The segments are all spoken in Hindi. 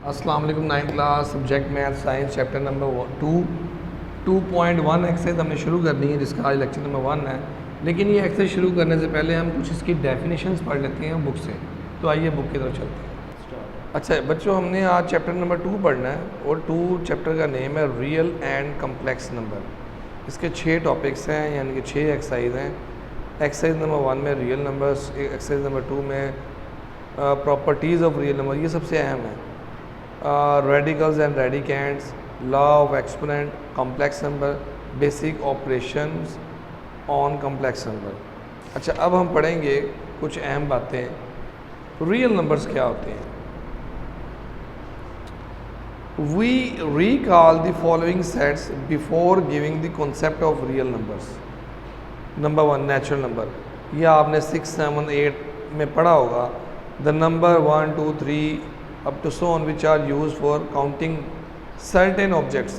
अस्सलाम वालेकुम। 9th class subject math science chapter number 2.1 exercise हमने शुरू कर दी है, जिसका आज लेक्चर नंबर 1 है। लेकिन ये एक्सरसाइज शुरू करने से पहले हम कुछ इसकी डेफिनेशंस पढ़ लेते हैं बुक से। तो आइए बुक की तरफ चलते हैं। अच्छा बच्चों, हमने आज चैप्टर नंबर 2 पढ़ना है और 2 चैप्टर का नेम है रियल एंड कम्प्लेक्स नंबर। इसके 6 टॉपिक्स हैं, यानी कि 6 एक्सरसाइज हैं। एक्सरसाइज नंबर 1 में रियल नंबर्स, एक्सरसाइज नंबर 2 में प्रॉपर्टीज़ ऑफ रियल नंबर, ये सबसे अहम है। Radicals and radicands, law of exponent, complex number, basic operations on complex number. अच्छा, अब हम पढ़ेंगे कुछ अहम बातें। रियल नंबर्स क्या होते हैं? We recall the following sets before giving the concept of real numbers. Number 1 natural number, ये आपने 6, 7, 8 में पढ़ा होगा। The number 1, 2, 3 up to so on which are used for counting certain objects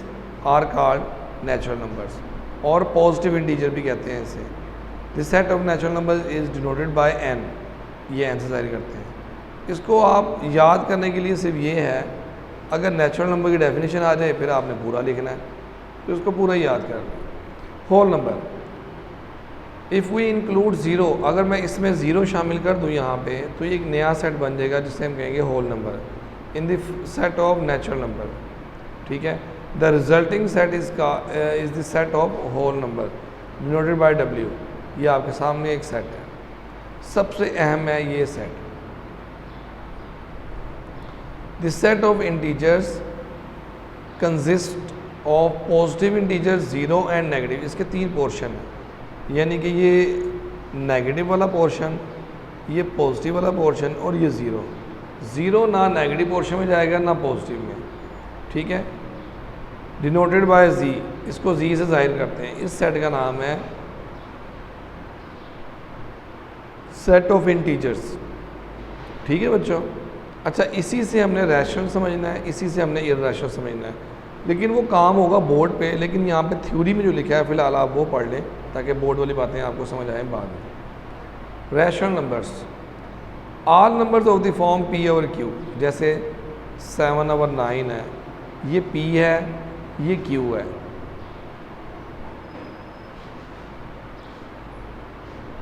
are called natural numbers, और पॉजिटिव इंटीजर भी कहते हैं इसे। The set of natural number is denoted bye n, ये n से जारी करते हैं। इसको आप याद करने के लिए सिर्फ ये है, अगर नेचुरल नंबर की डेफिनेशन आ जाए फिर आपने पूरा लिखना है, तो इसको पूरा ही याद करना है। Whole number, if we include zero, अगर मैं इसमें ज़ीरो शामिल कर दूँ यहाँ पे, तो ये एक नया सेट बन जाएगा जिसे हम कहेंगे whole number in the set of natural number. ठीक है, the resulting set is the set of whole number denoted by W। ये आपके सामने एक सेट है, सबसे अहम है ये set. The set of integers consist of positive integers 0 and negative. इसके 3 पोर्शन हैं, यानी कि ये नेगेटिव वाला पोर्शन, ये पॉजिटिव वाला पोर्शन और ये ज़ीरो। ज़ीरो ना नेगेटिव पोर्शन में जाएगा ना पॉजिटिव में। ठीक है, डिनोटेड बाय Z, इसको Z से जाहिर करते हैं। इस सेट का नाम है सेट ऑफ इंटीजर्स। ठीक है बच्चों। अच्छा, इसी से हमने रैशनल समझना है, इसी से हमने इर्रेशनल समझना है, लेकिन वो काम होगा बोर्ड पे। लेकिन यहाँ पे थ्योरी में जो लिखा है फ़िलहाल आप वो पढ़ लें, ताकि बोर्ड वाली बातें आपको समझ आए बाद में। Rational numbers, all numbers of the form P over Q, जैसे 7 ओवर 9 है, ये P है, ये Q है।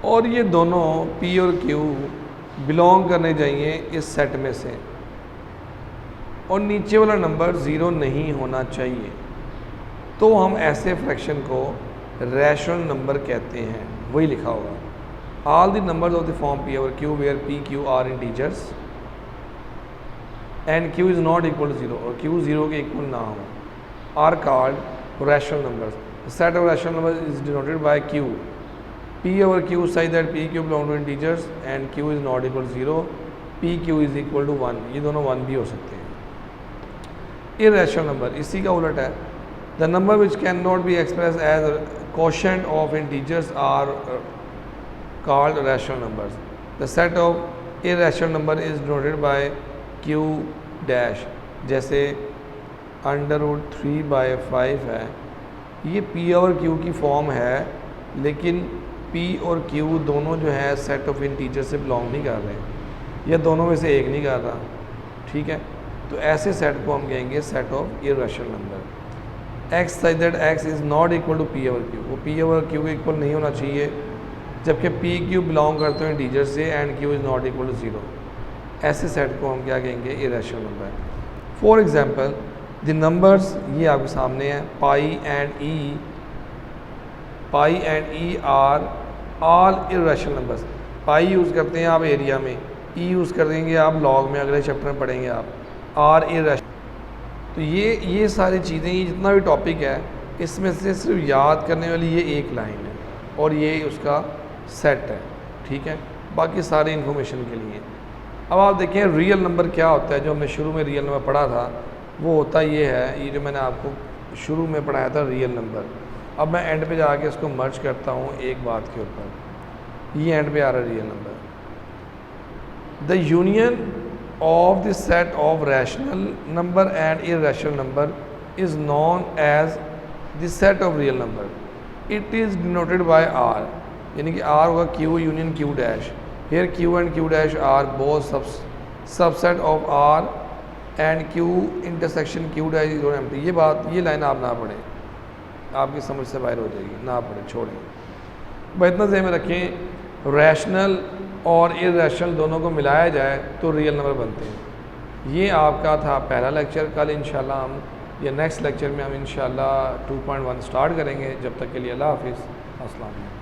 और ये दोनों P और Q बिलोंग करने चाहिए इस सेट में से, और नीचे वाला नंबर 0 नहीं होना चाहिए। तो हम ऐसे फ्रैक्शन को रैशनल नंबर कहते हैं। वही लिखा होगा, all the numbers of the form P over Q where P, Q are integers and Q is not equal to 0, और Q 0 के इक्वल ना हो, are called rational numbers. Set of rational number is denoted by Q, P over Q such that P, Q belong to integers and Q is not equal to 0, P, Q is equal to 1, ये दोनों 1 भी हो सकते हैं। इर्रेशनल नंबर इसी का उलट है। The number which can not be express as quotient of integers are called rational numbers. The set of irrational number is denoted by Q dash, जैसे √3/5 है, ये P और Q की फॉर्म है, लेकिन P और Q दोनों जो है सेट ऑफ इंटीजर से बिलोंग नहीं कर रहे, या दोनों में से एक नहीं कर रहा। ठीक है, तो ऐसे सेट को हम कहेंगे set of irrational number. X such that X is not equal to P over Q, वो P ओवर Q के इक्वल नहीं होना चाहिए, जबकि P, Q बिलोंग करते हैं इंटीजर से and Q is not equal to 0। ऐसे सेट को हम क्या कहेंगे? Irrational number. For example the numbers, ये आपके सामने है, pi and E are all irrational numbers. Pi use करते हैं आप एरिया में, E यूज़ कर देंगे आप लॉग में, अगले चैप्टर में पढ़ेंगे आप। Are irrational. तो ये सारी चीज़ें, ये जितना भी टॉपिक है, इसमें से सिर्फ याद करने वाली ये एक लाइन है, और ये उसका सेट है। ठीक है, बाकी सारी इन्फॉर्मेशन के लिए। अब आप देखें रियल नंबर क्या होता है। जो हमने शुरू में रियल नंबर पढ़ा था वो होता ये है, ये जो मैंने आपको शुरू में पढ़ाया था रियल नंबर। अब मैं एंड पे जाके इसको मर्ज करता हूँ एक बात के ऊपर। ये एंड पे आ रहा है real number. The union of the set of rational number and irrational number is known as the set of real number. It is denoted by R, यानी कि R होगा Q union Q dash. Here Q and Q dash are both subset of R and Q intersection Q dash is empty, ये लाइन आप ना पढ़ें, आपकी समझ से बाहर हो जाएगी, ना पढ़ें, छोड़ें। बस इतना ज़हन में रखें, रैशनल और इर्रेशनल दोनों को मिलाया जाए तो रियल नंबर बनते हैं। ये आपका था पहला लेक्चर। कल इंशाल्लाह हम या नेक्स्ट लेक्चर में हम इंशाल्लाह 2.1 स्टार्ट करेंगे। जब तक के लिए अल्लाह हाफिज़, अस्सलाम वालेकुम।